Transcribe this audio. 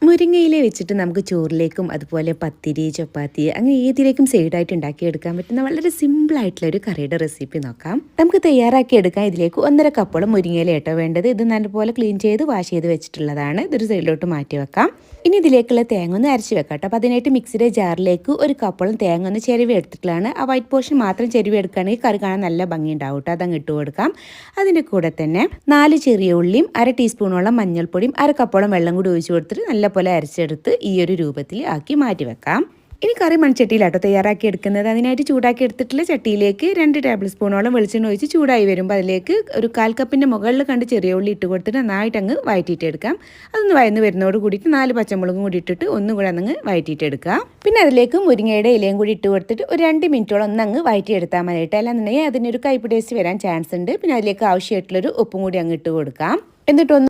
മുരിങ്ങയില വെച്ചിട്ട് നമുക്ക് ചോറിലേക്കും അതുപോലെ പത്തിരി, ചപ്പാത്തി അങ്ങനെ ഏതിലേക്കും സൈഡായിട്ട് ഉണ്ടാക്കിയെടുക്കാൻ പറ്റുന്ന വളരെ സിമ്പിളായിട്ടുള്ള ഒരു കറിയുടെ റെസിപ്പി നോക്കാം. നമുക്ക് തയ്യാറാക്കിയെടുക്കാൻ ഇതിലേക്ക് 1.5 കപ്പോളം മുരിങ്ങയില കേട്ടോ വേണ്ടത്. ഇത് നല്ലപോലെ ക്ലീൻ ചെയ്ത് വാഷ് ചെയ്ത് വെച്ചിട്ടുള്ളതാണ്. ഇതൊരു സൈഡിലോട്ട് മാറ്റി വെക്കാം. ഇനി ഇതിലേക്കുള്ള തേങ്ങ ഒന്ന് അരച്ച് വെക്കാം കേട്ടോ. അപ്പോൾ അതിനായിട്ട് മിക്സിയുടെ ജാറിലേക്ക് 1 കപ്പോളം തേങ്ങ ഒന്ന് ചെരുവി എടുത്തിട്ടുള്ളതാണ്. ആ വൈറ്റ് പോർഷൻ മാത്രം ചെരുവി എടുക്കുകയാണെങ്കിൽ കറി കാണാൻ നല്ല ഭംഗി ഉണ്ടാവും കേട്ടോ. അതങ്ങ് ഇട്ട് കൊടുക്കാം. അതിൻ്റെ കൂടെ തന്നെ 4 ചെറിയ ഉള്ളിയും 1/2 ടീസ്പൂണോളം മഞ്ഞൾപ്പൊടിയും 1/2 കപ്പോളം വെള്ളം കൂടി ഒഴിച്ച് കൊടുത്തിട്ട് നല്ലപോലെ അരച്ചെടുത്ത് ഈ ഒരു രൂപത്തിൽ ആക്കി മാറ്റി വെക്കാം. ഇനി കറി മൺചട്ടിയിലാട്ടോ തയ്യാറാക്കി എടുക്കുന്നത്. അതിനായിട്ട് ചൂടാക്കി എടുത്തിട്ടുള്ള ചട്ടിയിലേക്ക് 2 ടേബിൾ സ്പൂണോളം വെളിച്ചെണ്ണ ഒഴിച്ച് ചൂടായി വരുമ്പോൾ അതിലേക്ക് ഒരു 1/4 കപ്പിൻ്റെ മുകളിൽ കണ്ട് ചെറിയ ഉള്ളി ഇട്ട് കൊടുത്തിട്ട് നന്നായിട്ട് അങ്ങ് വഴറ്റിയിട്ടെടുക്കാം. അതൊന്ന് വഴന്ന് വരുന്നതോട് കൂടിയിട്ട് 4 പച്ചമുളകും കൂടി ഇട്ടിട്ട് ഒന്നും കൂടെ അങ്ങ് വഴറ്റിയിട്ടെടുക്കുക. പിന്നെ അതിലേക്ക് മുരിങ്ങയുടെ ഇലയും കൂടി ഇട്ട് കൊടുത്തിട്ട് ഒരു 2 മിനിറ്റോളം ഒന്ന് അങ്ങ് വഴറ്റിയെടുത്താൽ മതിയിട്ട്. അല്ലാന്നുണ്ടെങ്കിൽ അതിനൊരു കയ്പ്പ് ടേസ്റ്റ് വരാൻ ചാൻസ് ഉണ്ട്. പിന്നെ അതിലേക്ക് ആവശ്യമായിട്ടുള്ളൊരു ഉപ്പും കൂടി അങ്ങ് ഇട്ട് കൊടുക്കാം. എന്നിട്ടൊന്ന്